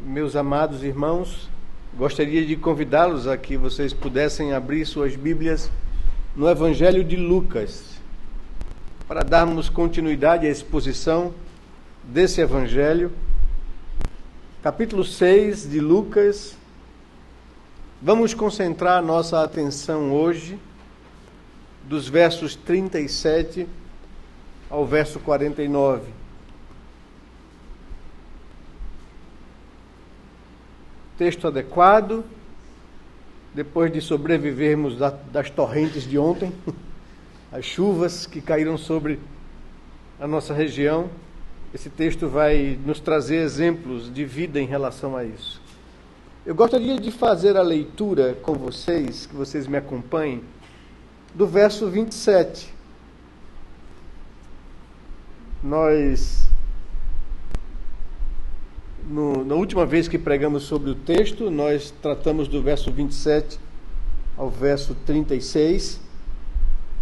Meus amados irmãos, gostaria de convidá-los a que vocês pudessem abrir suas Bíblias no Evangelho de Lucas, para darmos continuidade à exposição desse Evangelho. Capítulo 6 de Lucas. Vamos concentrar nossa atenção hoje dos versos 37 ao verso 49. Texto adequado, depois de sobrevivermos das torrentes de ontem, as chuvas que caíram sobre a nossa região. Esse texto vai nos trazer exemplos de vida em relação a isso. Eu gostaria de fazer a leitura com vocês, que vocês me acompanhem, do verso 27. Na última vez que pregamos sobre o texto, nós tratamos do verso 27 ao verso 36.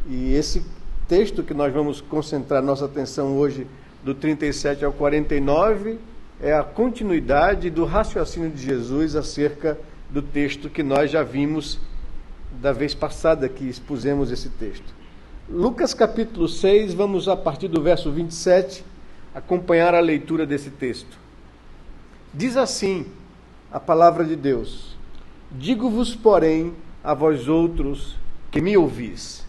E esse texto que nós vamos concentrar nossa atenção hoje, do 37 ao 49, é a continuidade do raciocínio de Jesus acerca do texto que nós já vimos da vez passada que expusemos esse texto. Lucas capítulo 6, vamos a partir do verso 27, acompanhar a leitura desse texto. Diz assim a palavra de Deus: digo-vos, porém, a vós outros que me ouvis,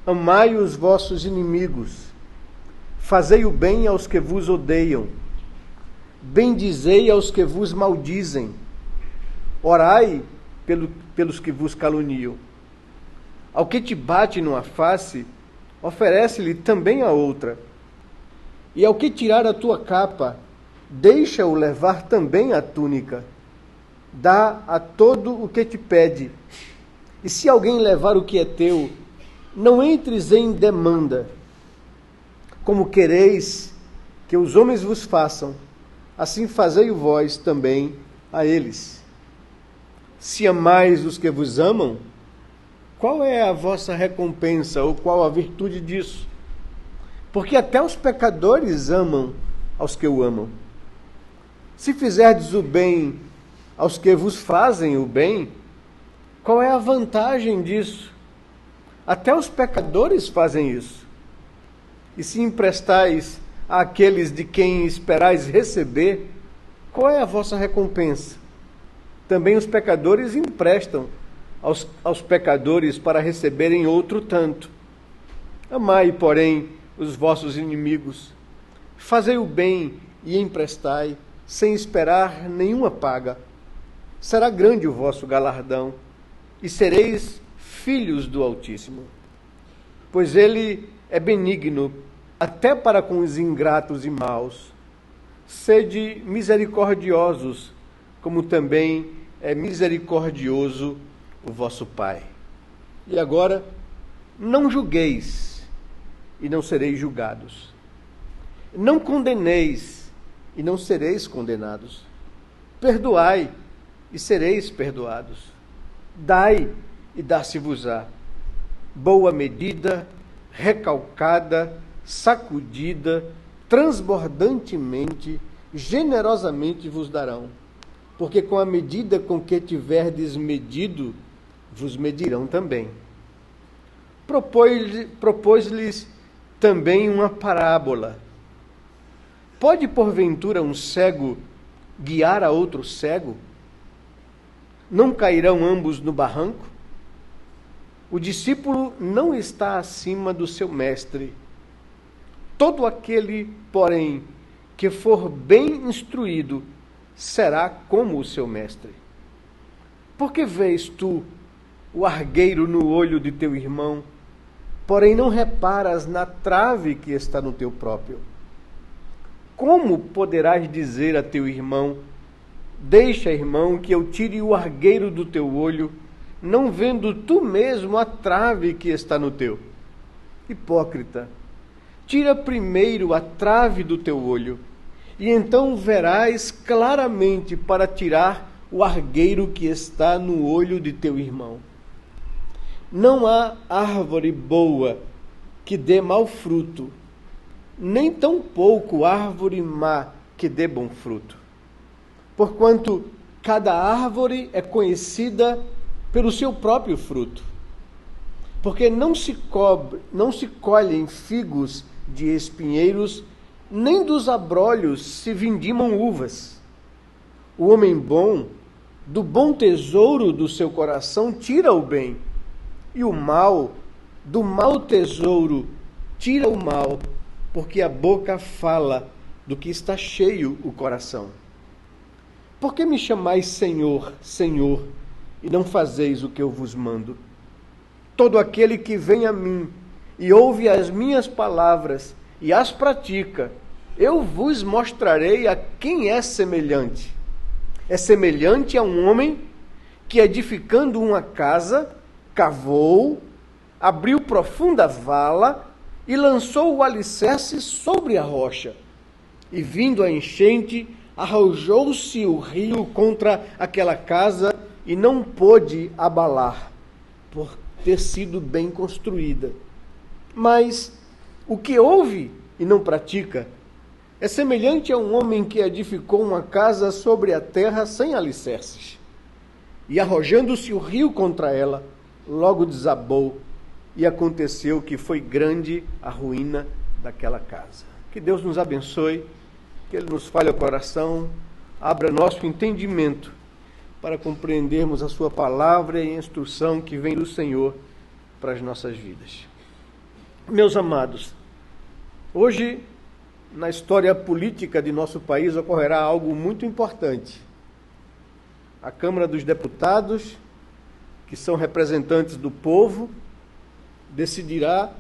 amai os vossos inimigos, fazei o bem aos que vos odeiam, bendizei aos que vos maldizem, orai pelos que vos caluniam. Ao que te bate numa face, oferece-lhe também a outra. E ao que tirar a tua capa, deixa-o levar também a túnica. Dá a todo o que te pede. E se alguém levar o que é teu, não entres em demanda. Como quereis que os homens vos façam, assim fazei-o vós também a eles. Se amais os que vos amam, qual é a vossa recompensa, ou qual a virtude disso? Porque até os pecadores amam aos que o amam. Se fizerdes o bem aos que vos fazem o bem, qual é a vantagem disso? Até os pecadores fazem isso. E se emprestais àqueles de quem esperais receber, qual é a vossa recompensa? Também os pecadores emprestam aos pecadores para receberem outro tanto. Amai, porém, os vossos inimigos. Fazei o bem e emprestai, sem esperar nenhuma paga. Será grande o vosso galardão, e sereis filhos do Altíssimo. Pois ele é benigno até para com os ingratos e maus. Sede misericordiosos, como também é misericordioso o vosso Pai. E agora, não julgueis, e não sereis julgados. Não condeneis, e não sereis condenados. Perdoai, e sereis perdoados. Dai, e dar-se-vos-á. Boa medida, recalcada, sacudida, transbordantemente, generosamente vos darão. Porque com a medida com que tiverdes medido, vos medirão também. Propôs-lhes também uma parábola. Pode, porventura, um cego guiar a outro cego? Não cairão ambos no barranco? O discípulo não está acima do seu mestre. Todo aquele, porém, que for bem instruído, será como o seu mestre. Por que vês tu o argueiro no olho de teu irmão, porém não reparas na trave que está no teu próprio? Como poderás dizer a teu irmão: deixa, irmão, que eu tire o argueiro do teu olho, não vendo tu mesmo a trave que está no teu? Hipócrita, tira primeiro a trave do teu olho, e então verás claramente para tirar o argueiro que está no olho de teu irmão. Não há árvore boa que dê mau fruto, nem tampouco árvore má que dê bom fruto. porquanto cada árvore é conhecida pelo seu próprio fruto. Porque não se colhem figos de espinheiros, nem dos abrolhos se vindimam uvas. O homem bom, do bom tesouro do seu coração, tira o bem, e o mal, do mau tesouro, tira o mal, porque a boca fala do que está cheio o coração. Por que me chamais Senhor, Senhor, e não fazeis o que eu vos mando? Todo aquele que vem a mim e ouve as minhas palavras e as pratica, eu vos mostrarei a quem é semelhante. É semelhante a um homem que, edificando uma casa, cavou, abriu profunda vala e lançou o alicerce sobre a rocha. E vindo a enchente, arrojou-se o rio contra aquela casa e não pôde abalar, por ter sido bem construída. Mas o que ouve e não pratica é semelhante a um homem que edificou uma casa sobre a terra sem alicerces. E arrojando-se o rio contra ela, logo desabou, e aconteceu que foi grande a ruína daquela casa. Que Deus nos abençoe, que Ele nos fale ao coração, abra nosso entendimento para compreendermos a sua palavra e a instrução que vem do Senhor para as nossas vidas. Meus amados, hoje, na história política de nosso país, ocorrerá algo muito importante. A Câmara dos Deputados, que são representantes do povo, decidirá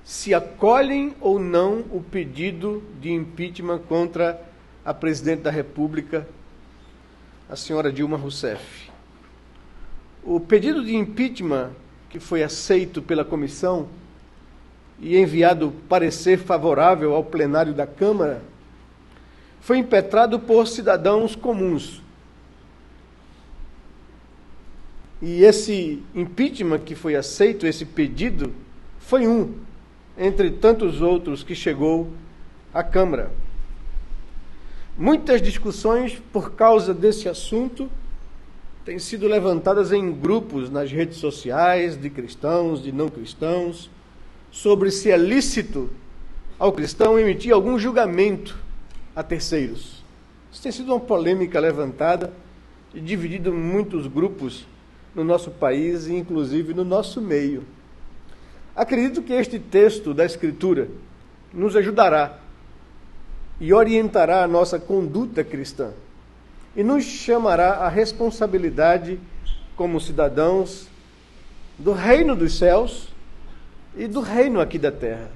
se acolhem ou não o pedido de impeachment contra a presidente da República, a senhora Dilma Rousseff. O pedido de impeachment, que foi aceito pela comissão e enviado parecer favorável ao plenário da Câmara, foi impetrado por cidadãos comuns. E esse impeachment que foi aceito, esse pedido, foi um entre tantos outros que chegou à Câmara. Muitas discussões por causa desse assunto têm sido levantadas em grupos nas redes sociais, de cristãos, de não cristãos, sobre se é lícito ao cristão emitir algum julgamento a terceiros. Isso tem sido uma polêmica levantada e dividido muitos grupos no nosso país e inclusive no nosso meio. Acredito que este texto da Escritura nos ajudará e orientará a nossa conduta cristã e nos chamará à responsabilidade como cidadãos do reino dos céus e do reino aqui da terra.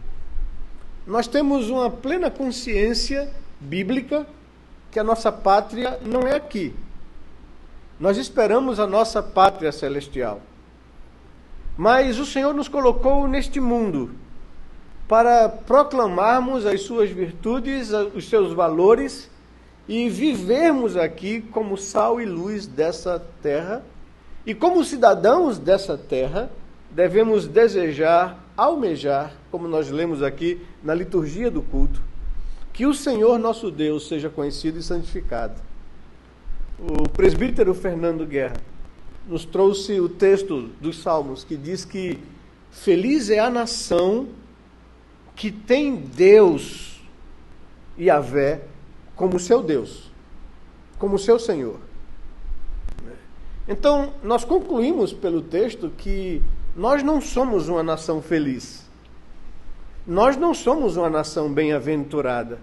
Nós temos uma plena consciência bíblica que a nossa pátria não é aqui. Nós esperamos a nossa pátria celestial. Mas o Senhor nos colocou neste mundo para proclamarmos as suas virtudes, os seus valores e vivermos aqui como sal e luz dessa terra. E como cidadãos dessa terra, devemos desejar, almejar, como nós lemos aqui na liturgia do culto, que o Senhor nosso Deus seja conhecido e santificado. O presbítero Fernando Guerra nos trouxe o texto dos Salmos que diz que feliz é a nação que tem Deus, Yahvé, como seu Deus, como seu Senhor. Então, nós concluímos pelo texto que nós não somos uma nação feliz. Nós não somos uma nação bem-aventurada,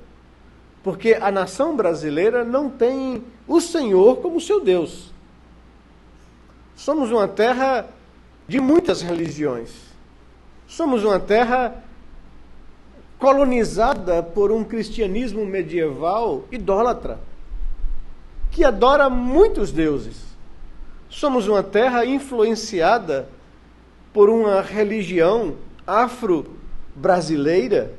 porque a nação brasileira não tem o Senhor como seu Deus. Somos uma terra de muitas religiões. Somos uma terra colonizada por um cristianismo medieval idólatra, que adora muitos deuses. Somos uma terra influenciada por uma religião afro-brasileira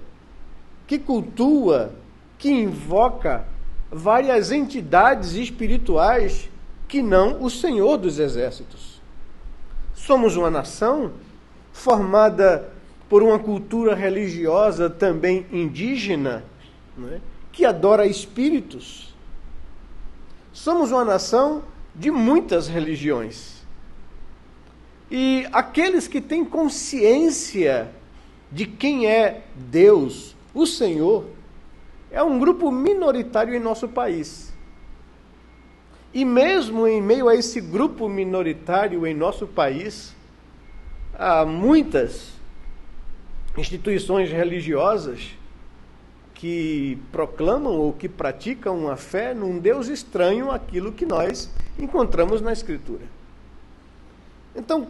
que cultua, que invoca várias entidades espirituais que não o Senhor dos Exércitos. Somos uma nação formada por uma cultura religiosa também indígena, não é? Que adora espíritos. somos uma nação de muitas religiões. E aqueles que têm consciência de quem é Deus, o Senhor, é um grupo minoritário em nosso país. E mesmo em meio a esse grupo minoritário em nosso país, há muitas instituições religiosas que proclamam ou que praticam uma fé num Deus estranho àquilo que nós encontramos na Escritura. Então,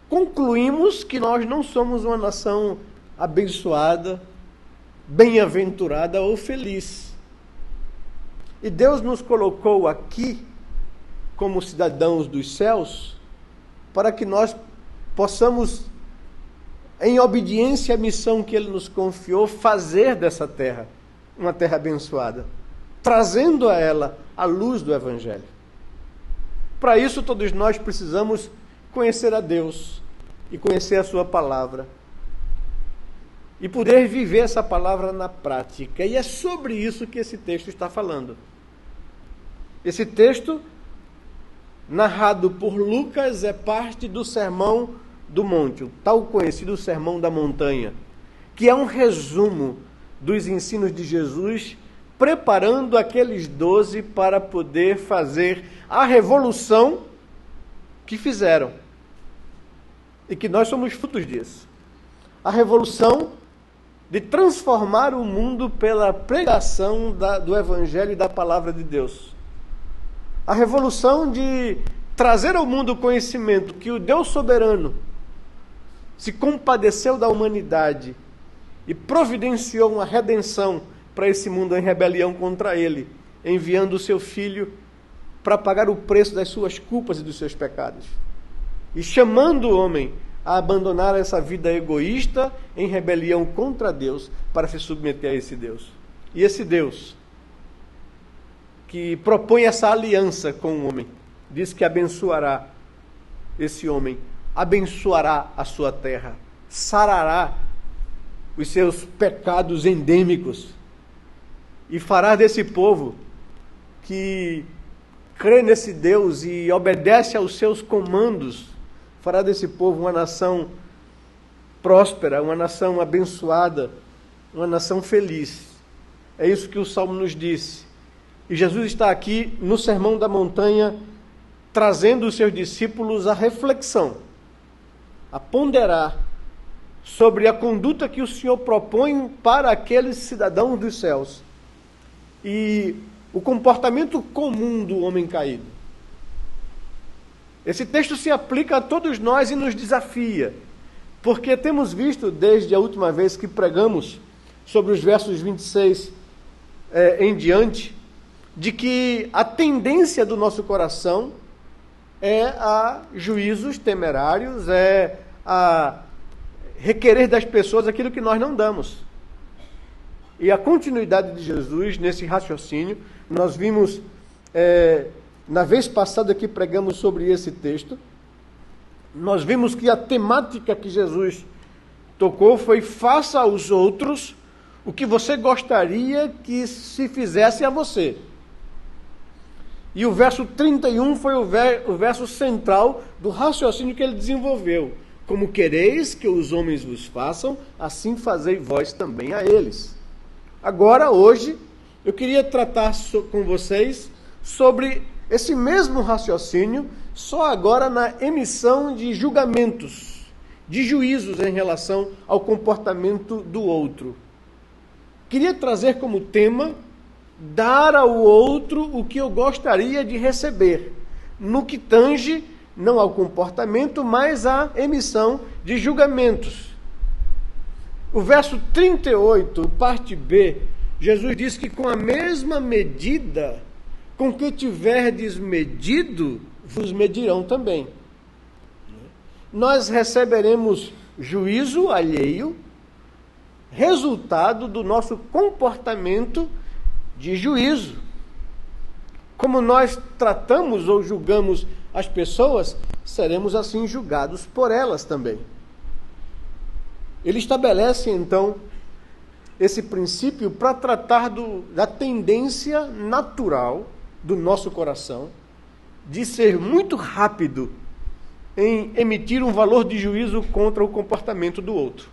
concluímos que nós não somos uma nação abençoada, bem-aventurada ou feliz. E Deus nos colocou aqui como cidadãos dos céus para que nós possamos, em obediência à missão que Ele nos confiou, fazer dessa terra uma terra abençoada, trazendo a ela a luz do Evangelho. Para isso, todos nós precisamos conhecer a Deus e conhecer a Sua palavra e poder viver essa palavra na prática. E é sobre isso que esse texto está falando. Esse texto, narrado por Lucas, é parte do Sermão do Monte, o tal conhecido Sermão da Montanha, que é um resumo dos ensinos de Jesus, preparando aqueles 12 para poder fazer a revolução que fizeram. E que nós somos frutos disso. A revolução de transformar o mundo pela pregação do Evangelho e da Palavra de Deus. A revolução de trazer ao mundo o conhecimento que o Deus soberano se compadeceu da humanidade e providenciou uma redenção para esse mundo em rebelião contra ele, enviando o seu Filho para pagar o preço das suas culpas e dos seus pecados. E chamando o homem a abandonar essa vida egoísta em rebelião contra Deus para se submeter a esse Deus. E esse Deus que propõe essa aliança com o homem, diz que abençoará esse homem, abençoará a sua terra, sarará os seus pecados endêmicos e fará desse povo que crê nesse Deus e obedece aos seus comandos, fará desse povo uma nação próspera, uma nação abençoada, uma nação feliz. É isso que o Salmo nos disse. E Jesus está aqui no Sermão da Montanha, trazendo os seus discípulos à reflexão, a ponderar sobre a conduta que o Senhor propõe para aqueles cidadãos dos céus e o comportamento comum do homem caído. Esse texto se aplica a todos nós e nos desafia, porque temos visto desde a última vez que pregamos sobre os versos 26 em diante, de que a tendência do nosso coração é a juízos temerários, é a requerer das pessoas aquilo que nós não damos. E a continuidade de Jesus nesse raciocínio, nós vimos, na vez passada que pregamos sobre esse texto, nós vimos que a temática que Jesus tocou foi: faça aos outros o que você gostaria que se fizesse a você. E o verso 31 foi o verso central do raciocínio que ele desenvolveu. Como quereis que os homens vos façam, assim fazei vós também a eles. Agora, hoje, eu queria tratar com vocês sobre esse mesmo raciocínio, só agora na emissão de julgamentos, de juízos em relação ao comportamento do outro. Queria trazer como tema: dar ao outro o que eu gostaria de receber, no que tange não ao comportamento, mas à emissão de julgamentos. O verso 38, parte B, Jesus diz que com a mesma medida com que tiverdes medido, vos medirão também. Nós receberemos juízo alheio, resultado do nosso comportamento de juízo. Como nós tratamos ou julgamos as pessoas, seremos assim julgados por elas também. Ele estabelece, então, esse princípio para tratar da tendência natural do nosso coração de ser muito rápido em emitir um valor de juízo contra o comportamento do outro.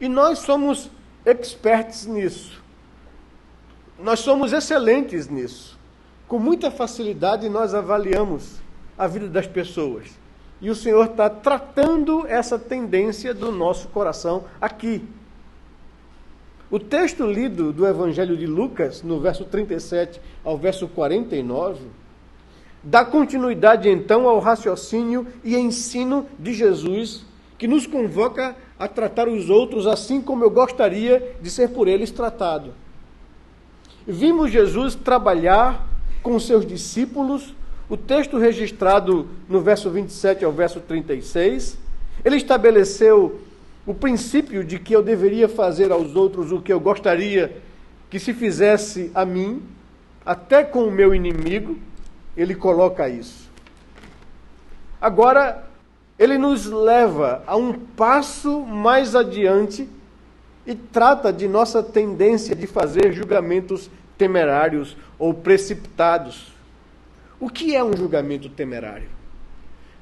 E nós somos experts nisso. Nós somos excelentes nisso. Com muita facilidade nós avaliamos a vida das pessoas. E o Senhor está tratando essa tendência do nosso coração aqui. O texto lido do Evangelho de Lucas, no verso 37 ao verso 49, dá continuidade então ao raciocínio e ensino de Jesus, que nos convoca a tratar os outros assim como eu gostaria de ser por eles tratado. Vimos Jesus trabalhar com os seus discípulos. O texto registrado no verso 27 ao verso 36, ele estabeleceu o princípio de que eu deveria fazer aos outros o que eu gostaria que se fizesse a mim, até com o meu inimigo. Ele coloca isso. Agora, ele nos leva a um passo mais adiante e trata de nossa tendência de fazer julgamentos temerários ou precipitados. O que é um julgamento temerário?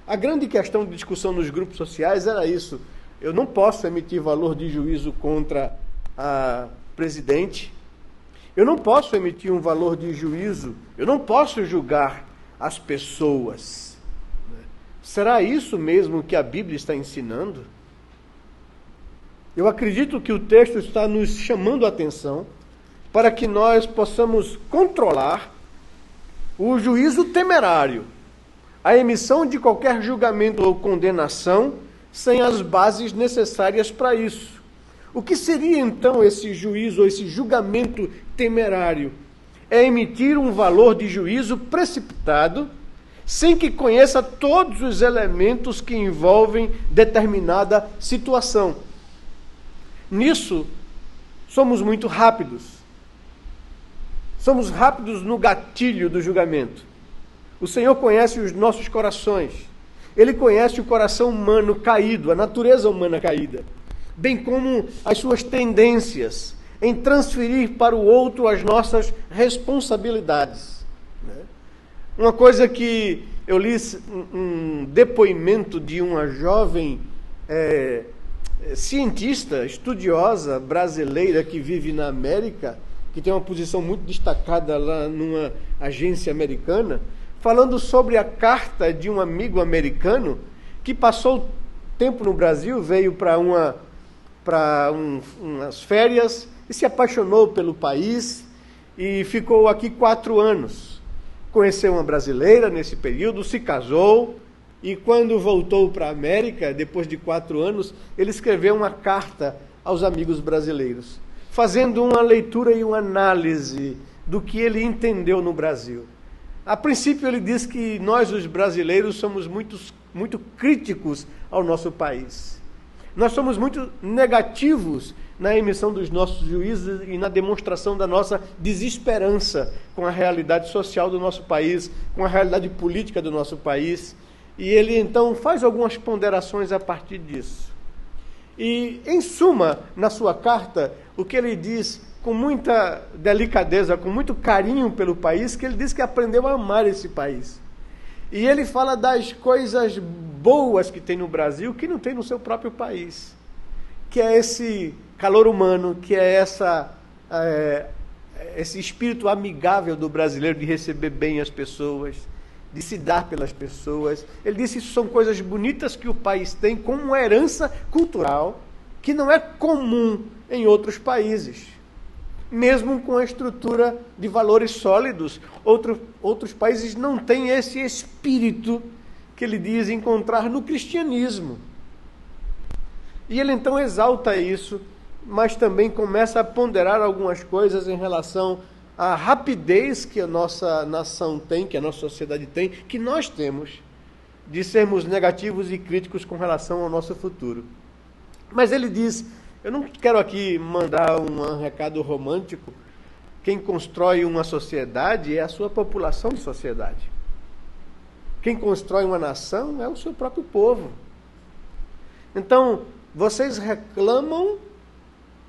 A grande questão de discussão nos grupos sociais era isso. Eu não posso emitir valor de juízo contra a presidente. Eu não posso emitir um valor de juízo. Eu não posso julgar as pessoas. Será isso mesmo que a Bíblia está ensinando? Eu acredito que o texto está nos chamando a atenção para que nós possamos controlar o juízo temerário, a emissão de qualquer julgamento ou condenação sem as bases necessárias para isso. O que seria então esse juízo ou esse julgamento temerário? É emitir um valor de juízo precipitado, sem que conheça todos os elementos que envolvem determinada situação. Nisso, somos muito rápidos. Somos rápidos no gatilho do julgamento. O Senhor conhece os nossos corações. Ele conhece o coração humano caído, a natureza humana caída, bem como as suas tendências em transferir para o outro as nossas responsabilidades. Uma coisa que eu li, um depoimento de uma jovem cientista, estudiosa brasileira que vive na América, que tem uma posição muito destacada lá numa agência americana, falando sobre a carta de um amigo americano que passou tempo no Brasil, veio para umas férias e se apaixonou pelo país e ficou aqui 4 anos. Conheceu uma brasileira nesse período, se casou e quando voltou para a América, depois de 4 anos, ele escreveu uma carta aos amigos brasileiros, fazendo uma leitura e uma análise do que ele entendeu no Brasil. A princípio, ele diz que nós, os brasileiros, somos muito críticos ao nosso país. Nós somos muito negativos na emissão dos nossos juízos e na demonstração da nossa desesperança com a realidade social do nosso país, com a realidade política do nosso país. E ele, então, faz algumas ponderações a partir disso. E, em suma, na sua carta, o que ele diz com muita delicadeza, com muito carinho pelo país, que ele diz que aprendeu a amar esse país. E ele fala das coisas boas que tem no Brasil, que não tem no seu próprio país, que é esse calor humano, que é esse espírito amigável do brasileiro de receber bem as pessoas, de se dar pelas pessoas. Ele disse que isso são coisas bonitas que o país tem como uma herança cultural que não é comum em outros países. Mesmo com a estrutura de valores sólidos, outros países não têm esse espírito que ele diz encontrar no cristianismo. E ele então exalta isso, mas também começa a ponderar algumas coisas em relação à rapidez que a nossa nação tem, que a nossa sociedade tem, que nós temos, de sermos negativos e críticos com relação ao nosso futuro. Mas ele diz, eu não quero aqui mandar um recado romântico, quem constrói uma sociedade é a sua população de sociedade. Quem constrói uma nação é o seu próprio povo. Então, vocês reclamam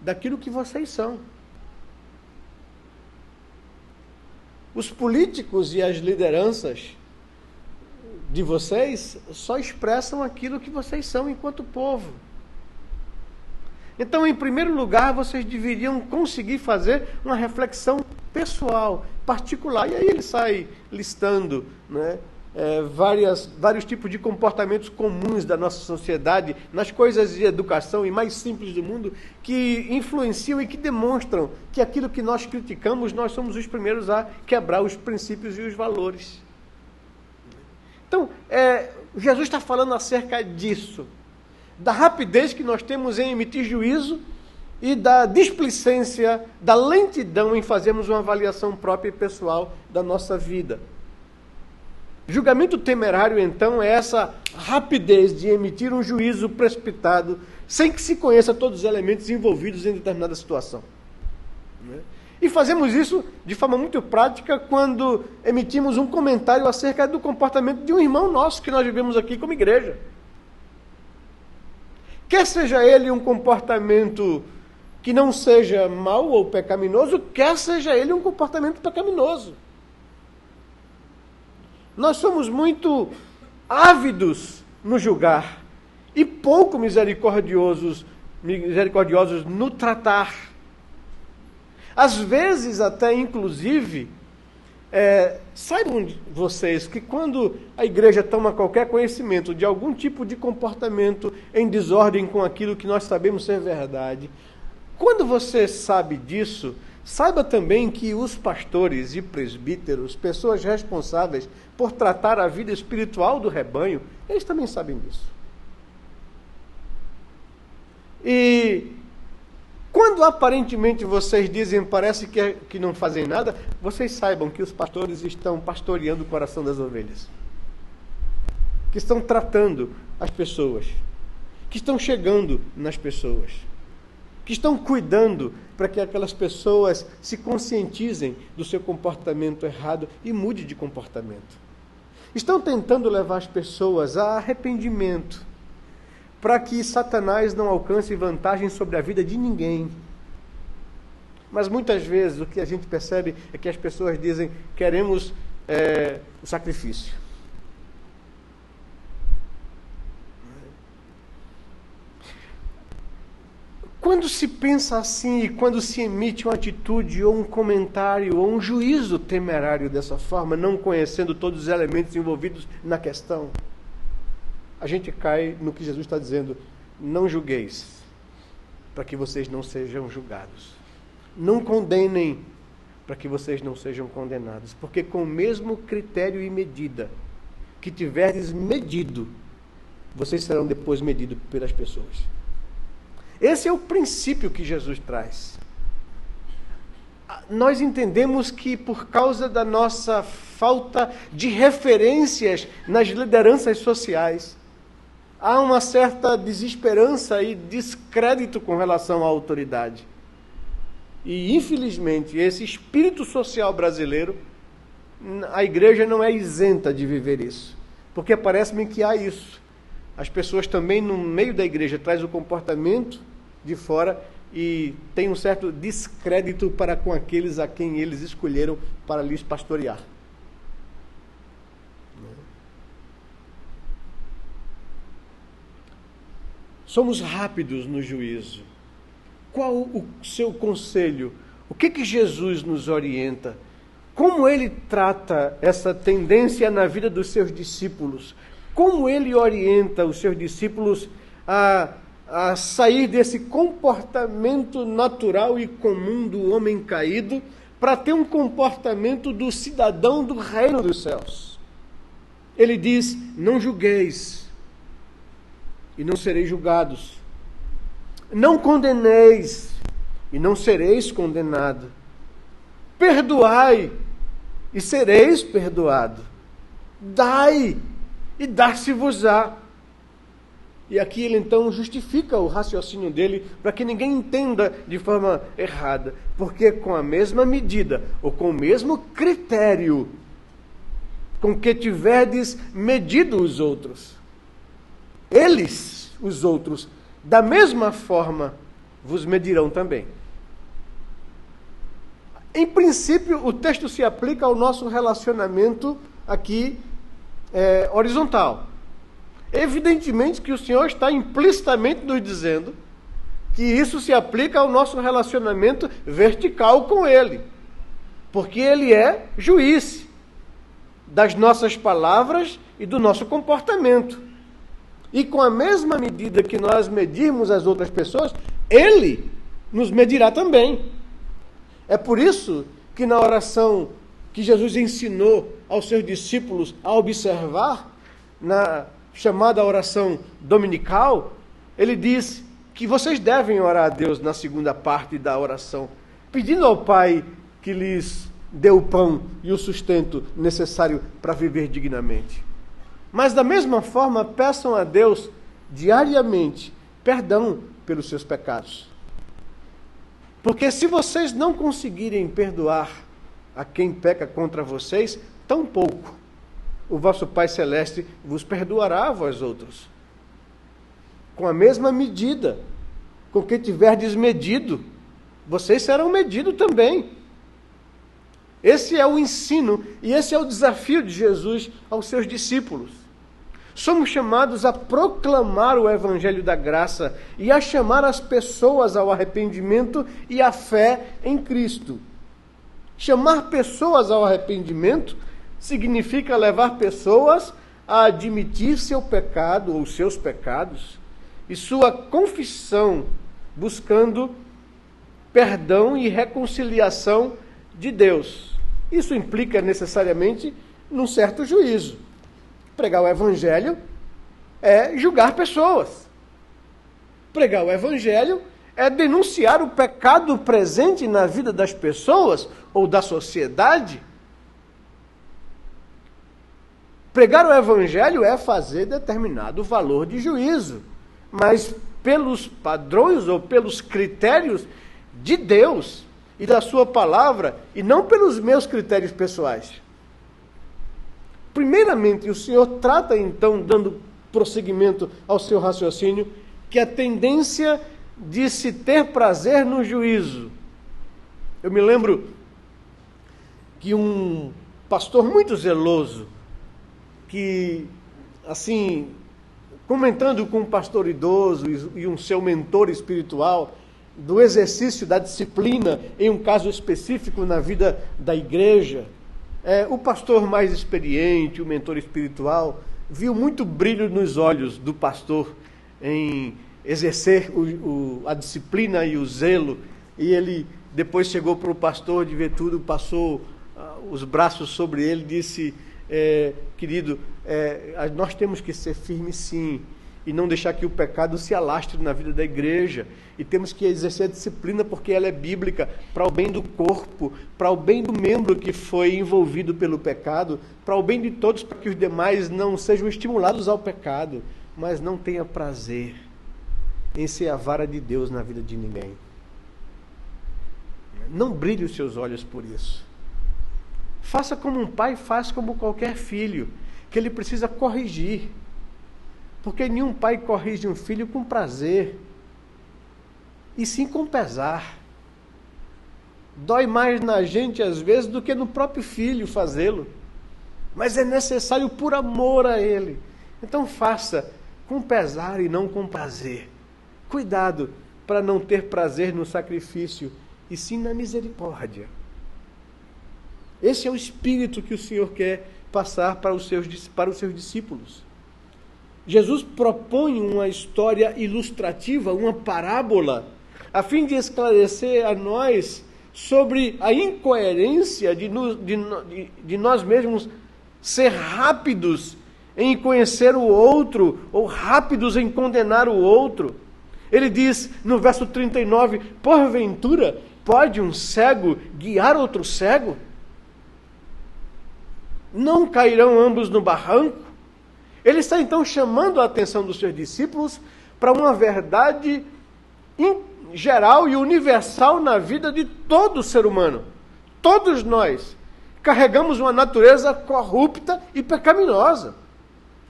daquilo que vocês são. Os políticos e as lideranças de vocês só expressam aquilo que vocês são enquanto povo. Então, em primeiro lugar, vocês deveriam conseguir fazer uma reflexão pessoal, particular. E aí ele sai listando, né, vários tipos de comportamentos comuns da nossa sociedade, nas coisas de educação e mais simples do mundo, que influenciam e que demonstram que aquilo que nós criticamos, nós somos os primeiros a quebrar os princípios e os valores. Então, Jesus está falando acerca disso, da rapidez que nós temos em emitir juízo e da displicência, da lentidão em fazermos uma avaliação própria e pessoal da nossa vida. Julgamento temerário, então, é essa rapidez de emitir um juízo precipitado, sem que se conheça todos os elementos envolvidos em determinada situação. E fazemos isso de forma muito prática quando emitimos um comentário acerca do comportamento de um irmão nosso que nós vivemos aqui como igreja. Quer seja ele um comportamento que não seja mau ou pecaminoso, quer seja ele um comportamento pecaminoso. Nós somos muito ávidos no julgar e pouco misericordiosos no tratar. Às vezes, até inclusive, saibam vocês que quando a igreja toma qualquer conhecimento de algum tipo de comportamento em desordem com aquilo que nós sabemos ser verdade, quando você sabe disso, saiba também que os pastores e presbíteros, pessoas responsáveis por tratar a vida espiritual do rebanho, eles também sabem disso. E quando aparentemente vocês dizem, parece que não fazem nada, vocês saibam que os pastores estão pastoreando o coração das ovelhas, que estão tratando as pessoas, que estão chegando nas pessoas, que estão cuidando para que aquelas pessoas se conscientizem do seu comportamento errado e mude de comportamento. Estão tentando levar as pessoas a arrependimento, para que Satanás não alcance vantagem sobre a vida de ninguém. Mas muitas vezes o que a gente percebe é que as pessoas dizem, queremos o sacrifício. Quando se pensa assim e quando se emite uma atitude ou um comentário ou um juízo temerário dessa forma, não conhecendo todos os elementos envolvidos na questão, a gente cai no que Jesus está dizendo: não julgueis, para que vocês não sejam julgados. Não condenem, para que vocês não sejam condenados. Porque com o mesmo critério e medida que tiverdes medido, vocês serão depois medidos pelas pessoas. Esse é o princípio que Jesus traz. Nós entendemos que por causa da nossa falta de referências nas lideranças sociais, há uma certa desesperança e descrédito com relação à autoridade. E, infelizmente, esse espírito social brasileiro, a igreja não é isenta de viver isso. Porque parece-me que há isso. As pessoas também, no meio da igreja, trazem o comportamento de fora e tem um certo descrédito para com aqueles a quem eles escolheram para lhes pastorear. Somos rápidos no juízo. Qual o seu conselho? O que Jesus nos orienta? Como ele trata essa tendência na vida dos seus discípulos? Como ele orienta os seus discípulos a sair desse comportamento natural e comum do homem caído para ter um comportamento do cidadão do reino dos céus? Ele diz: não julgueis e não sereis julgados. Não condeneis e não sereis condenados. Perdoai e sereis perdoados. Dai e dar-se-vos-á. E aqui ele então justifica o raciocínio dele para que ninguém entenda de forma errada. Porque com a mesma medida ou com o mesmo critério com que tiverdes medido os outros, eles, os outros, da mesma forma vos medirão também. Em princípio, o texto se aplica ao nosso relacionamento aqui horizontal. Evidentemente que o Senhor está implicitamente nos dizendo que isso se aplica ao nosso relacionamento vertical com Ele. Porque Ele é juiz das nossas palavras e do nosso comportamento. E com a mesma medida que nós medirmos as outras pessoas, Ele nos medirá também. É por isso que na oração que Jesus ensinou aos seus discípulos a observar, na chamada oração dominical, Ele diz que vocês devem orar a Deus na segunda parte da oração, pedindo ao Pai que lhes dê o pão e o sustento necessário para viver dignamente. Mas da mesma forma, peçam a Deus diariamente perdão pelos seus pecados. Porque se vocês não conseguirem perdoar a quem peca contra vocês, tampouco o vosso Pai Celeste vos perdoará a vós outros. Com a mesma medida com que tiverdes medido, vocês serão medidos também. Esse é o ensino e esse é o desafio de Jesus aos seus discípulos. Somos chamados a proclamar o Evangelho da Graça e a chamar as pessoas ao arrependimento e à fé em Cristo. Chamar pessoas ao arrependimento significa levar pessoas a admitir seu pecado ou seus pecados e sua confissão, buscando perdão e reconciliação de Deus. Isso implica necessariamente num certo juízo. Pregar o Evangelho é julgar pessoas. Pregar o Evangelho é denunciar o pecado presente na vida das pessoas ou da sociedade. Pregar o Evangelho é fazer determinado valor de juízo, mas pelos padrões ou pelos critérios de Deus e da sua palavra, e não pelos meus critérios pessoais. Primeiramente, o Senhor trata então, dando prosseguimento ao seu raciocínio, que a tendência de se ter prazer no juízo. Eu me lembro que um pastor muito zeloso, que, assim, comentando com um pastor idoso e um seu mentor espiritual, do exercício da disciplina, em um caso específico na vida da igreja, o pastor mais experiente, o mentor espiritual, viu muito brilho nos olhos do pastor em exercer a disciplina e o zelo, e ele depois chegou para o pastor de ver tudo, passou os braços sobre ele e disse: querido, nós temos que ser firmes sim, e não deixar que o pecado se alastre na vida da igreja, e temos que exercer a disciplina porque ela é bíblica, para o bem do corpo, para o bem do membro que foi envolvido pelo pecado, para o bem de todos, para que os demais não sejam estimulados ao pecado, mas não tenha prazer em ser a vara de Deus na vida de ninguém. Não brilhe os seus olhos por isso. Faça como um pai faz como qualquer filho, que ele precisa corrigir. Porque nenhum pai corrige um filho com prazer, e sim com pesar. Dói mais na gente, às vezes, do que no próprio filho fazê-lo. Mas é necessário por amor a ele. Então faça com pesar e não com prazer. Cuidado para não ter prazer no sacrifício, e sim na misericórdia. Esse é o espírito que o Senhor quer passar para os seus discípulos. Jesus propõe uma história ilustrativa, uma parábola, a fim de esclarecer a nós sobre a incoerência de nós mesmos ser rápidos em conhecer o outro, ou rápidos em condenar o outro. Ele diz no verso 39, porventura pode um cego guiar outro cego? Não cairão ambos no barranco? Ele está então chamando a atenção dos seus discípulos para uma verdade geral e universal na vida de todo ser humano. Todos nós carregamos uma natureza corrupta e pecaminosa.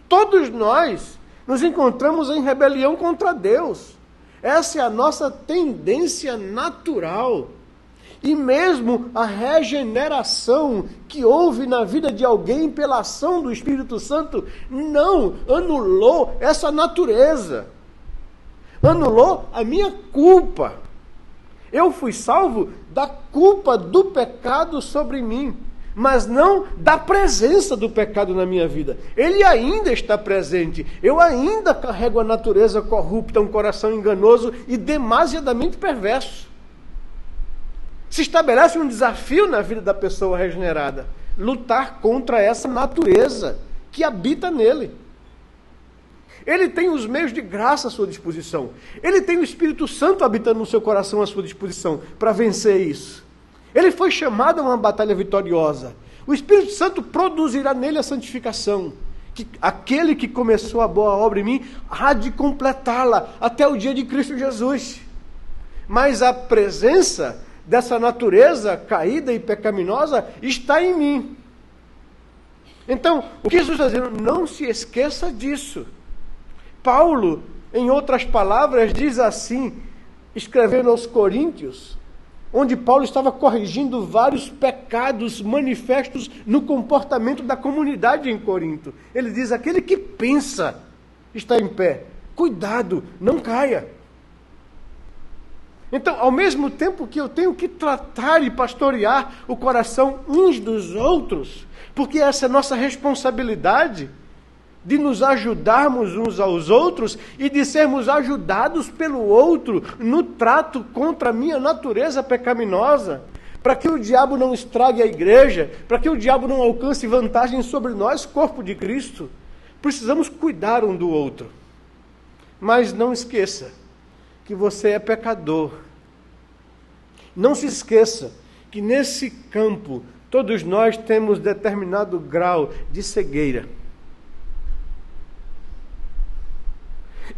Todos nós nos encontramos em rebelião contra Deus. Essa é a nossa tendência natural. E mesmo a regeneração que houve na vida de alguém pela ação do Espírito Santo não anulou essa natureza. Anulou a minha culpa. Eu fui salvo da culpa do pecado sobre mim, mas não da presença do pecado na minha vida. Ele ainda está presente. Eu ainda carrego a natureza corrupta, um coração enganoso e demasiadamente perverso. Se estabelece um desafio na vida da pessoa regenerada: lutar contra essa natureza que habita nele. Ele tem os meios de graça à sua disposição. Ele tem o Espírito Santo habitando no seu coração à sua disposição para vencer isso. Ele foi chamado a uma batalha vitoriosa. O Espírito Santo produzirá nele a santificação. Que aquele que começou a boa obra em mim há de completá-la até o dia de Cristo Jesus. Mas a presença dessa natureza caída e pecaminosa está em mim. Então, o que Jesus está dizendo? Não se esqueça disso. Paulo, em outras palavras, diz assim, escrevendo aos Coríntios, onde Paulo estava corrigindo vários pecados manifestos no comportamento da comunidade em Corinto. Ele diz: aquele que pensa está em pé, cuidado, não caia. Então, ao mesmo tempo que eu tenho que tratar e pastorear o coração uns dos outros, porque essa é a nossa responsabilidade, de nos ajudarmos uns aos outros e de sermos ajudados pelo outro no trato contra a minha natureza pecaminosa, para que o diabo não estrague a igreja, para que o diabo não alcance vantagem sobre nós, corpo de Cristo. Precisamos cuidar um do outro. Mas não esqueça que você é pecador. Não se esqueça que nesse campo todos nós temos determinado grau de cegueira.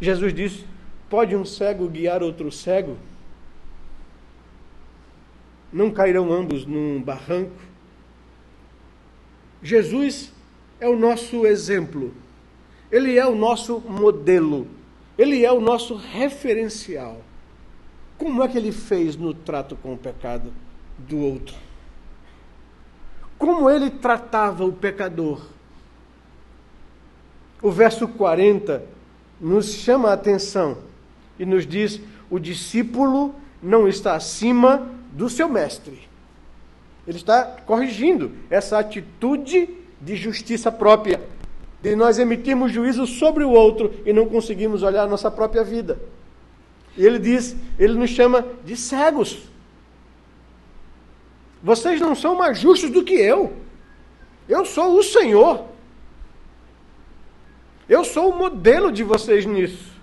Jesus disse: pode um cego guiar outro cego? Não cairão ambos num barranco? Jesus é o nosso exemplo. Ele é o nosso modelo. Ele é o nosso referencial. Como é que ele fez no trato com o pecado do outro? Como ele tratava o pecador? O verso 40 nos chama a atenção e nos diz: o discípulo não está acima do seu mestre. Ele está corrigindo essa atitude de justiça própria, de nós emitirmos juízo sobre o outro e não conseguimos olhar a nossa própria vida. E ele diz, ele nos chama de cegos. Vocês não são mais justos do que eu. Eu sou o Senhor. Eu sou o modelo de vocês nisso.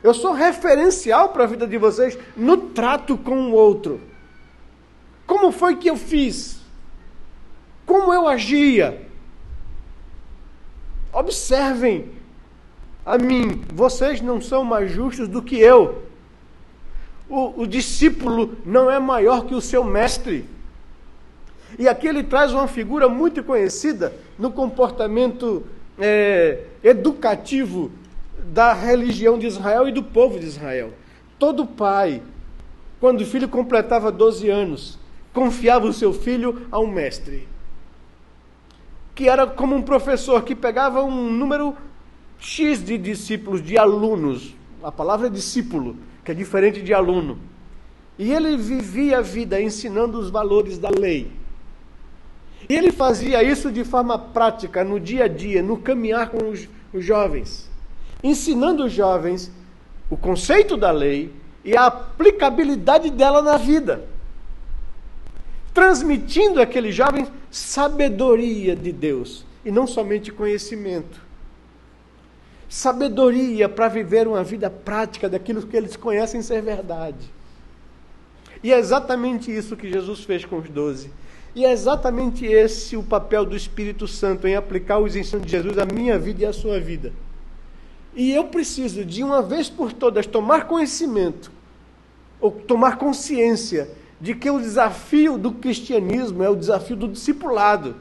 Eu sou referencial para a vida de vocês no trato com o outro. Como foi que eu fiz? Como eu agia? Observem a mim. Vocês não são mais justos do que eu. O discípulo não é maior que o seu mestre. E aqui ele traz uma figura muito conhecida no comportamento educativo da religião de Israel e do povo de Israel. Todo pai, quando o filho completava 12 anos, confiava o seu filho a um mestre, que era como um professor que pegava um número X de discípulos, de alunos. A palavra é discípulo, que é diferente de aluno. E ele vivia a vida ensinando os valores da lei. E ele fazia isso de forma prática, no dia a dia, no caminhar com os jovens, ensinando os jovens o conceito da lei e a aplicabilidade dela na vida, transmitindo àqueles jovens sabedoria de Deus, e não somente conhecimento. Sabedoria para viver uma vida prática daquilo que eles conhecem ser verdade. E é exatamente isso que Jesus fez com os 12. E é exatamente esse o papel do Espírito Santo, em aplicar os ensinos de Jesus à minha vida e à sua vida. E eu preciso, de uma vez por todas, tomar conhecimento, ou tomar consciência, de que o desafio do cristianismo é o desafio do discipulado.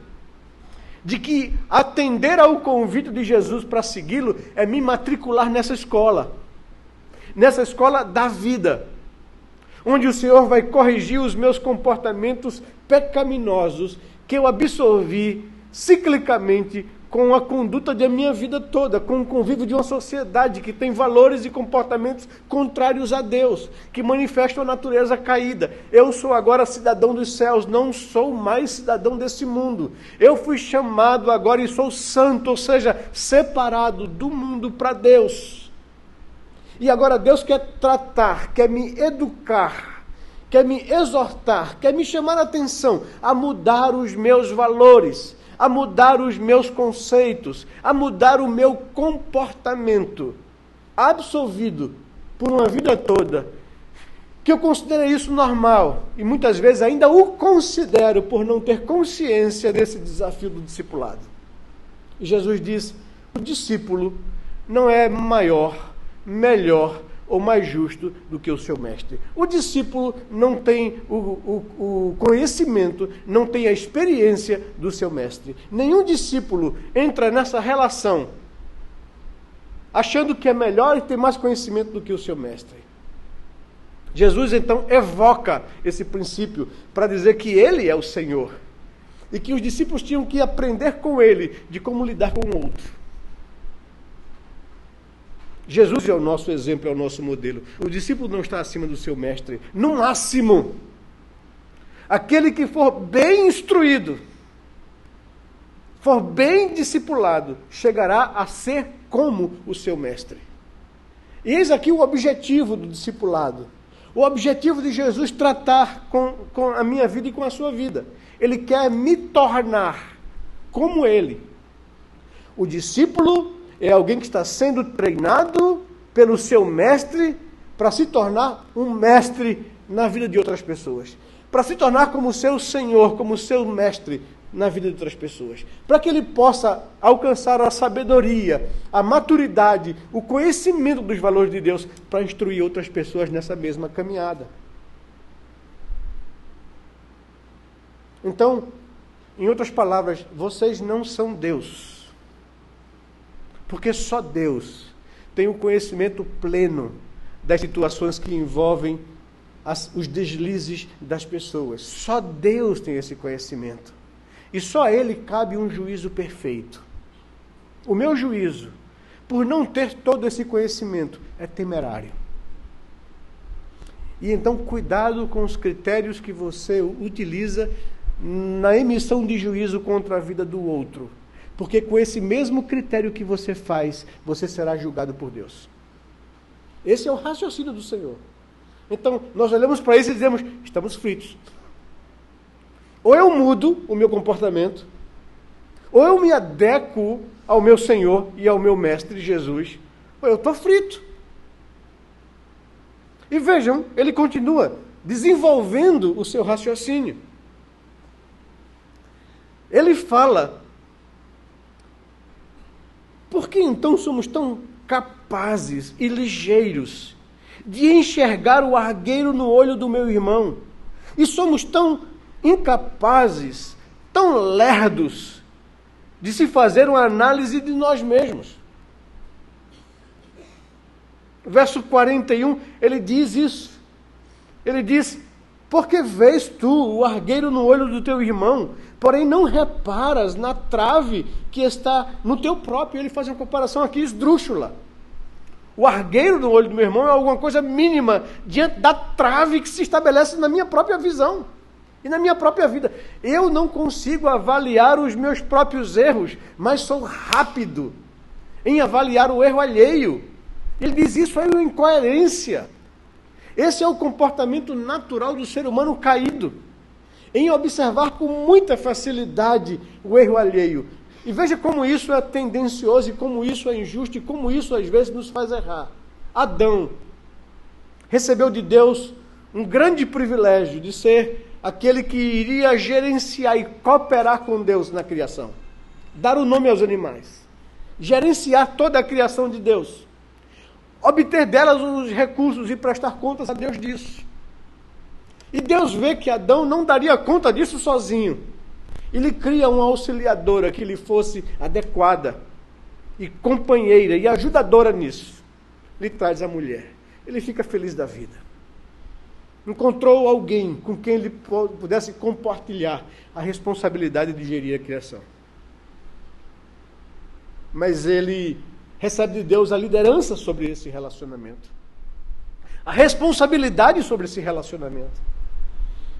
De que atender ao convite de Jesus para segui-lo é me matricular nessa escola da vida. onde o Senhor vai corrigir os meus comportamentos pecaminosos que eu absorvi ciclicamente com a conduta da minha vida toda, com o convívio de uma sociedade que tem valores e comportamentos contrários a Deus, que manifestam a natureza caída. Eu sou agora cidadão dos céus, não sou mais cidadão desse mundo. Eu fui chamado agora e sou santo, ou seja, separado do mundo para Deus. E agora Deus quer tratar, quer me educar, quer me exortar, quer me chamar a atenção a mudar os meus valores, a mudar os meus conceitos, a mudar o meu comportamento, absolvido por uma vida toda, que eu considero isso normal, e muitas vezes ainda o considero por não ter consciência desse desafio do discipulado. E Jesus diz, o discípulo não é maior, melhor ou mais justo do que o seu mestre. O discípulo não tem o conhecimento, não tem a experiência do seu mestre. Nenhum discípulo entra nessa relação achando que é melhor e tem mais conhecimento do que o seu mestre. Jesus então evoca esse princípio para dizer que ele é o Senhor e que os discípulos tinham que aprender com ele de como lidar com o outro. Jesus é o nosso exemplo, é o nosso modelo. O discípulo não está acima do seu mestre. No máximo, aquele que for bem instruído, for bem discipulado, chegará a ser como o seu mestre. E eis aqui o objetivo do discipulado. O objetivo de Jesus tratar com a minha vida e com a sua vida. Ele quer me tornar como ele. O discípulo é alguém que está sendo treinado pelo seu mestre para se tornar um mestre na vida de outras pessoas. Para se tornar como seu Senhor, como seu mestre na vida de outras pessoas. Para que ele possa alcançar a sabedoria, a maturidade, o conhecimento dos valores de Deus para instruir outras pessoas nessa mesma caminhada. Então, em outras palavras, vocês não são Deus. Porque só Deus tem o conhecimento pleno das situações que envolvem os deslizes das pessoas. Só Deus tem esse conhecimento. E só a Ele cabe um juízo perfeito. O meu juízo, por não ter todo esse conhecimento, é temerário. E então, cuidado com os critérios que você utiliza na emissão de juízo contra a vida do outro. Porque com esse mesmo critério que você faz, você será julgado por Deus. Esse é o raciocínio do Senhor. Então, nós olhamos para isso e dizemos, estamos fritos. Ou eu mudo o meu comportamento, ou eu me adequo ao meu Senhor e ao meu Mestre Jesus, ou eu estou frito. E vejam, ele continua desenvolvendo o seu raciocínio. Ele fala, por que então somos tão capazes e ligeiros de enxergar o argueiro no olho do meu irmão? E somos tão incapazes, tão lerdos, de se fazer uma análise de nós mesmos. Verso 41, ele diz isso. Ele diz, porque vês tu o argueiro no olho do teu irmão, porém não reparas na trave que está no teu próprio. Ele faz uma comparação aqui esdrúxula. O argueiro no olho do meu irmão é alguma coisa mínima diante da trave que se estabelece na minha própria visão e na minha própria vida. Eu não consigo avaliar os meus próprios erros, mas sou rápido em avaliar o erro alheio. Ele diz isso é uma incoerência. Esse é o comportamento natural do ser humano caído, em observar com muita facilidade o erro alheio. E veja como isso é tendencioso, e como isso é injusto, e como isso às vezes nos faz errar. Adão recebeu de Deus um grande privilégio de ser aquele que iria gerenciar e cooperar com Deus na criação. Dar o nome aos animais. Gerenciar toda a criação de Deus. Obter delas os recursos e prestar contas a Deus disso. E Deus vê que Adão não daria conta disso sozinho. Ele cria uma auxiliadora que lhe fosse adequada e companheira e ajudadora nisso. Lhe traz a mulher. Ele fica feliz da vida. encontrou alguém com quem ele pudesse compartilhar a responsabilidade de gerir a criação. Mas ele recebe de Deus a liderança sobre esse relacionamento, a responsabilidade sobre esse relacionamento.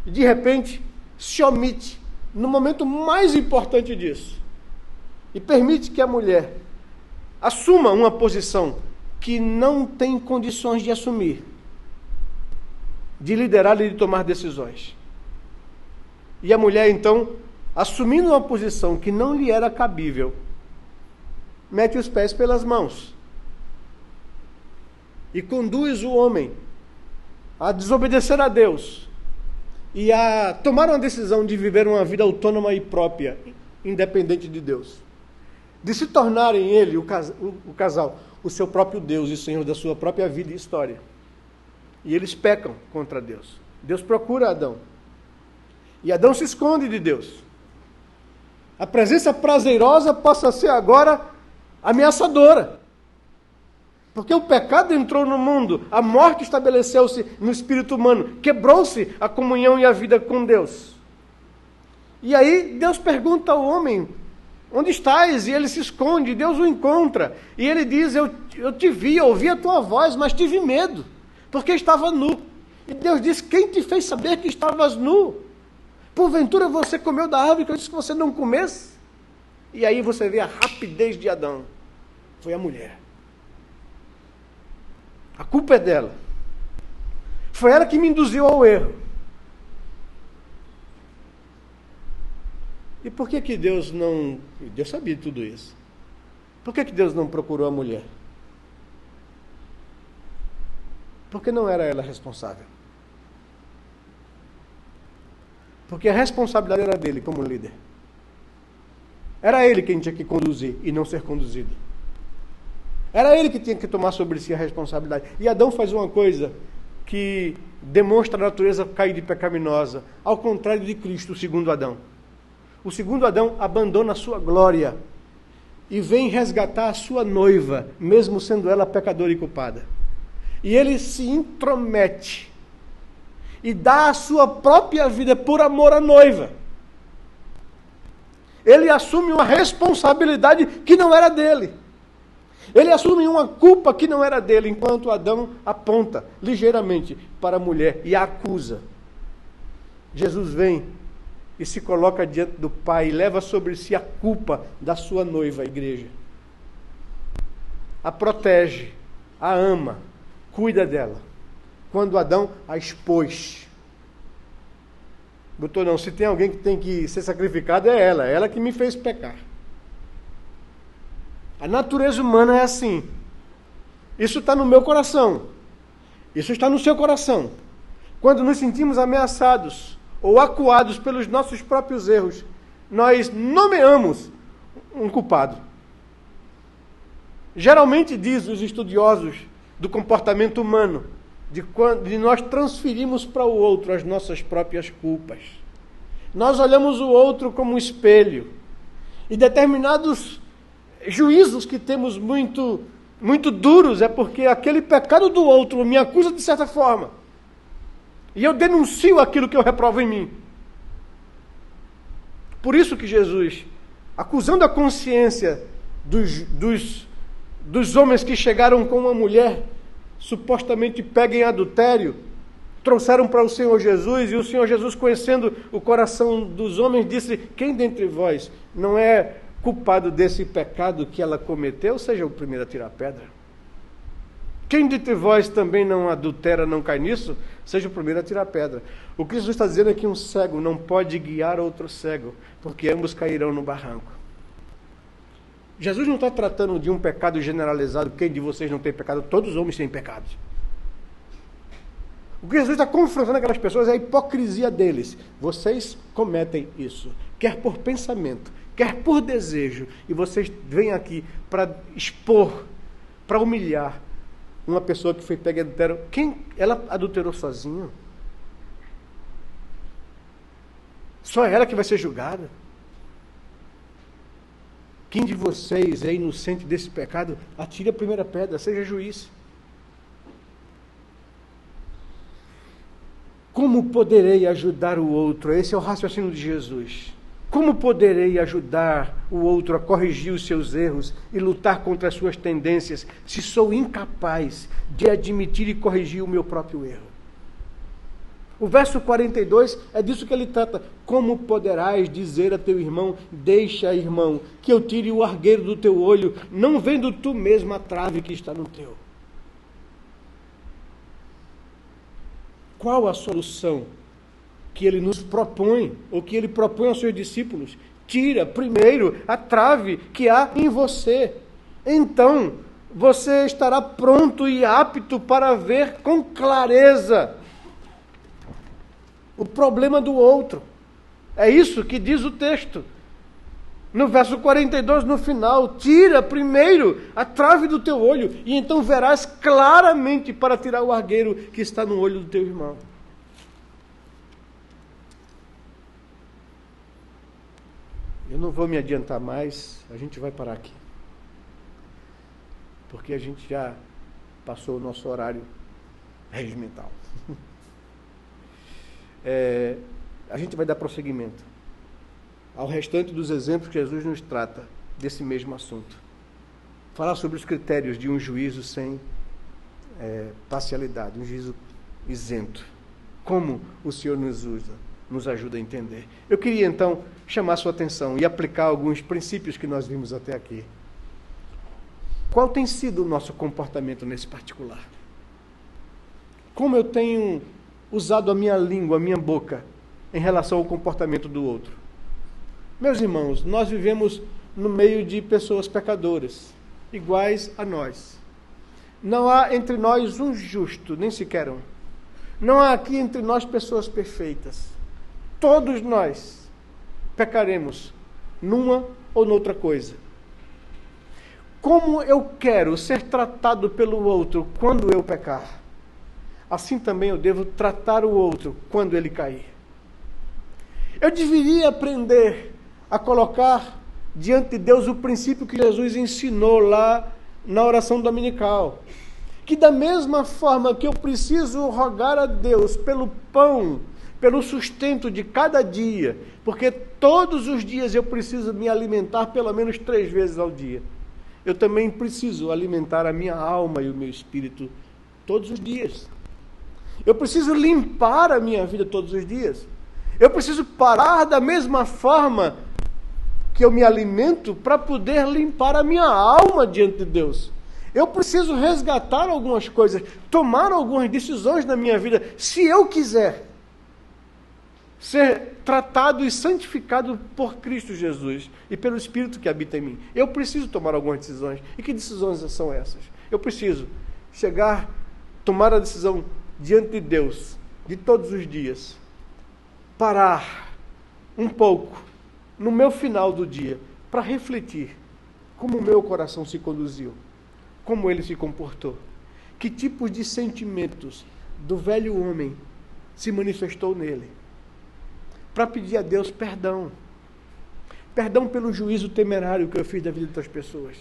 E de repente se omite no momento mais importante disso e permite que a mulher assuma uma posição que não tem condições de assumir, de liderar e de tomar decisões. E a mulher, então, assumindo uma posição que não lhe era cabível, mete os pés pelas mãos e conduz o homem a desobedecer a Deus e a tomar uma decisão de viver uma vida autônoma e própria, independente de Deus. De se tornarem ele, o casal, o seu próprio Deus e Senhor da sua própria vida e história. E eles pecam contra Deus. Deus procura Adão. E Adão se esconde de Deus. A presença prazerosa passa a ser agora ameaçadora. Porque o pecado entrou no mundo, a morte estabeleceu-se no espírito humano, quebrou-se a comunhão e a vida com Deus. E aí Deus pergunta ao homem: onde estás? E ele se esconde, Deus o encontra. E ele diz: eu te vi, ouvi a tua voz, mas tive medo, porque estava nu. E Deus diz: quem te fez saber que estavas nu? Porventura você comeu da árvore que eu disse que você não comesse? E aí você vê a rapidez de Adão. Foi a mulher. A culpa é dela. Foi ela que me induziu ao erro. E por que Deus não... Deus sabia de tudo isso. Por que Deus não procurou a mulher? Porque não era ela responsável. Porque a responsabilidade era dele como líder. Era ele quem tinha que conduzir e não ser conduzido. Era ele que tinha que tomar sobre si a responsabilidade. E Adão faz uma coisa que demonstra a natureza caída e pecaminosa, ao contrário de Cristo, o segundo Adão. O segundo Adão abandona a sua glória e vem resgatar a sua noiva, mesmo sendo ela pecadora e culpada. E ele se intromete e dá a sua própria vida por amor à noiva. Ele assume uma responsabilidade que não era dele. Ele assume uma culpa que não era dele, enquanto Adão aponta ligeiramente para a mulher e a acusa. Jesus vem e se coloca diante do Pai e leva sobre si a culpa da sua noiva, a igreja. A protege, a ama, cuida dela. Quando Adão a expôs. Doutor, não, se tem alguém que tem que ser sacrificado é ela que me fez pecar. A natureza humana é assim. Isso está no meu coração. Isso está no seu coração. Quando nos sentimos ameaçados ou acuados pelos nossos próprios erros, nós nomeamos um culpado. Geralmente, diz os estudiosos do comportamento humano, de nós transferimos para o outro as nossas próprias culpas. Nós olhamos o outro como um espelho. E determinados juízos que temos muito duros é porque aquele pecado do outro me acusa de certa forma. E eu denuncio aquilo que eu reprovo em mim. Por isso que Jesus, acusando a consciência dos homens que chegaram com uma mulher supostamente pega em adultério, trouxeram para o Senhor Jesus, e o Senhor Jesus, conhecendo o coração dos homens, disse: quem dentre vós não é culpado desse pecado que ela cometeu, seja o primeiro a tirar a pedra. Quem dentre vós também não adultera, não cai nisso, seja o primeiro a tirar a pedra. O que Jesus está dizendo é que um cego não pode guiar outro cego, porque ambos cairão no barranco. Jesus não está tratando de um pecado generalizado. Quem de vocês não tem pecado? Todos os homens têm pecados. O que Jesus está confrontando aquelas pessoas é a hipocrisia deles. Vocês cometem isso, quer por pensamento, quer por desejo, e vocês vêm aqui para expor, para humilhar uma pessoa que foi pega em adultério. Ela adulterou sozinha? Só ela que vai ser julgada? Quem de vocês é inocente desse pecado? Atire a primeira pedra, seja juiz. poderei ajudar o outro? Esse é o raciocínio de Jesus. Como poderei ajudar o outro a corrigir os seus erros e lutar contra as suas tendências, se sou incapaz de admitir e corrigir o meu próprio erro? O verso 42 é disso que ele trata. Como poderás dizer a teu irmão, deixa, irmão, que eu tire o argueiro do teu olho, não vendo tu mesmo a trave que está no teu? Qual a solução que ele nos propõe, ou que ele propõe aos seus discípulos? Tira primeiro a trave que há em você. Então, você estará pronto e apto para ver com clareza o problema do outro. É isso que diz o texto. No verso 42, no final, tira primeiro a trave do teu olho, e então verás claramente para tirar o argueiro que está no olho do teu irmão. Eu não vou me adiantar mais, a gente vai parar aqui. Porque a gente já passou o nosso horário regimental. A gente vai dar prosseguimento ao restante dos exemplos que Jesus nos trata desse mesmo assunto. Falar sobre os critérios de um juízo sem parcialidade, um juízo isento. Como o Senhor nos ajuda a entender. Eu queria então chamar a sua atenção e aplicar alguns princípios que nós vimos até aqui. Qual tem sido o nosso comportamento nesse particular? Como eu tenho usado a minha língua, a minha boca, em relação ao comportamento do outro? Meus irmãos, nós vivemos no meio de pessoas pecadoras, iguais a nós. Não há entre nós um justo, nem sequer um. Não há aqui entre nós pessoas perfeitas. Todos nós pecaremos numa ou noutra coisa. Como eu quero ser tratado pelo outro quando eu pecar, assim também eu devo tratar o outro quando ele cair. Eu deveria aprender a colocar diante de Deus o princípio que Jesus ensinou lá na oração dominical. Que da mesma forma que eu preciso rogar a Deus pelo pão, pelo sustento de cada dia, porque todos os dias eu preciso me alimentar pelo menos 3 vezes ao dia, eu também preciso alimentar a minha alma e o meu espírito todos os dias. Eu preciso limpar a minha vida todos os dias. Eu preciso parar da mesma forma que eu me alimento para poder limpar a minha alma diante de Deus. Eu preciso resgatar algumas coisas, tomar algumas decisões na minha vida, se eu quiser ser tratado e santificado por Cristo Jesus e pelo Espírito que habita em mim. Eu preciso tomar algumas decisões. E que decisões são essas? Eu preciso tomar a decisão diante de Deus, de todos os dias, parar um pouco no meu final do dia para refletir como o meu coração se conduziu, como ele se comportou, que tipos de sentimentos do velho homem se manifestou nele, para pedir a Deus perdão pelo juízo temerário que eu fiz da vida de outras pessoas,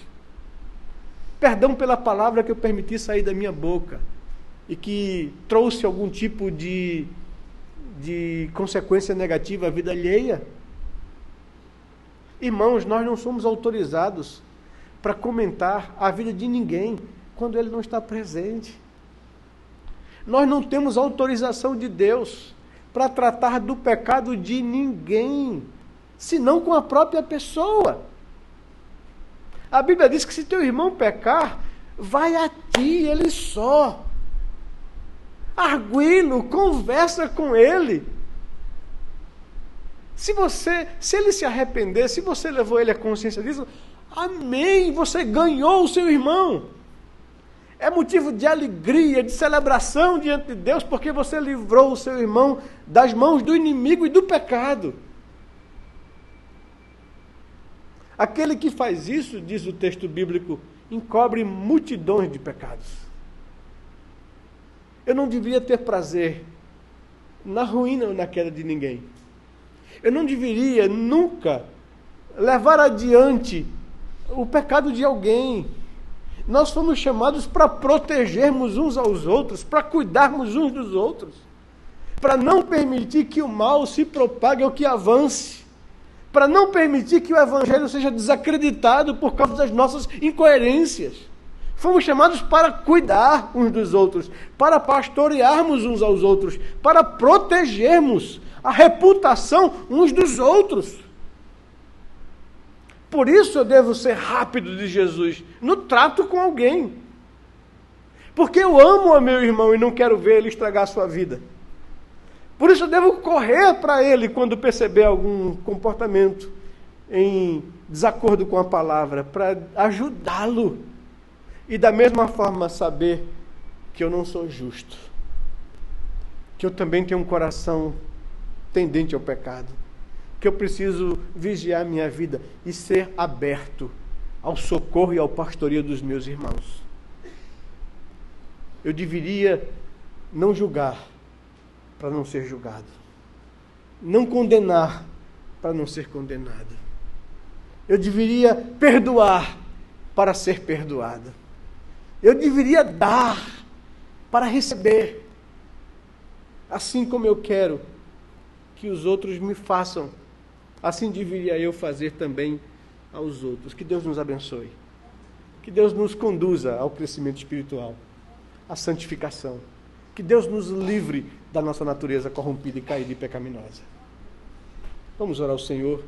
perdão pela palavra que eu permiti sair da minha boca e que trouxe algum tipo de consequência negativa à vida alheia. Irmãos, nós não somos autorizados para comentar a vida de ninguém quando ele não está presente. Nós não temos autorização de Deus para tratar do pecado de ninguém, senão com a própria pessoa. A Bíblia diz que se teu irmão pecar, vai a ti, ele só. Arguí-lo, conversa com ele. Se ele se arrepender, se você levou ele à consciência disso, amém, você ganhou o seu irmão. É motivo de alegria, de celebração diante de Deus, porque você livrou o seu irmão das mãos do inimigo e do pecado. Aquele que faz isso, diz o texto bíblico, encobre multidões de pecados. Eu não deveria ter prazer na ruína ou na queda de ninguém. Eu não deveria nunca levar adiante o pecado de alguém. Nós fomos chamados para protegermos uns aos outros, para cuidarmos uns dos outros, para não permitir que o mal se propague ou que avance, para não permitir que o Evangelho seja desacreditado por causa das nossas incoerências. Fomos chamados para cuidar uns dos outros, para pastorearmos uns aos outros, para protegermos a reputação uns dos outros. Por isso eu devo ser rápido de Jesus no trato com alguém. Porque eu amo o meu irmão e não quero ver ele estragar a sua vida. Por isso eu devo correr para ele quando perceber algum comportamento em desacordo com a palavra, para ajudá-lo. E da mesma forma saber que eu não sou justo. Que eu também tenho um coração tendente ao pecado. Que eu preciso vigiar minha vida e ser aberto ao socorro e ao pastoreio dos meus irmãos. Eu deveria não julgar para não ser julgado. Não condenar para não ser condenado. Eu deveria perdoar para ser perdoado. Eu deveria dar para receber. Assim como eu quero que os outros me façam, assim deveria eu fazer também aos outros. Que Deus nos abençoe. Que Deus nos conduza ao crescimento espiritual, à santificação. Que Deus nos livre da nossa natureza corrompida e caída e pecaminosa. Vamos orar ao Senhor.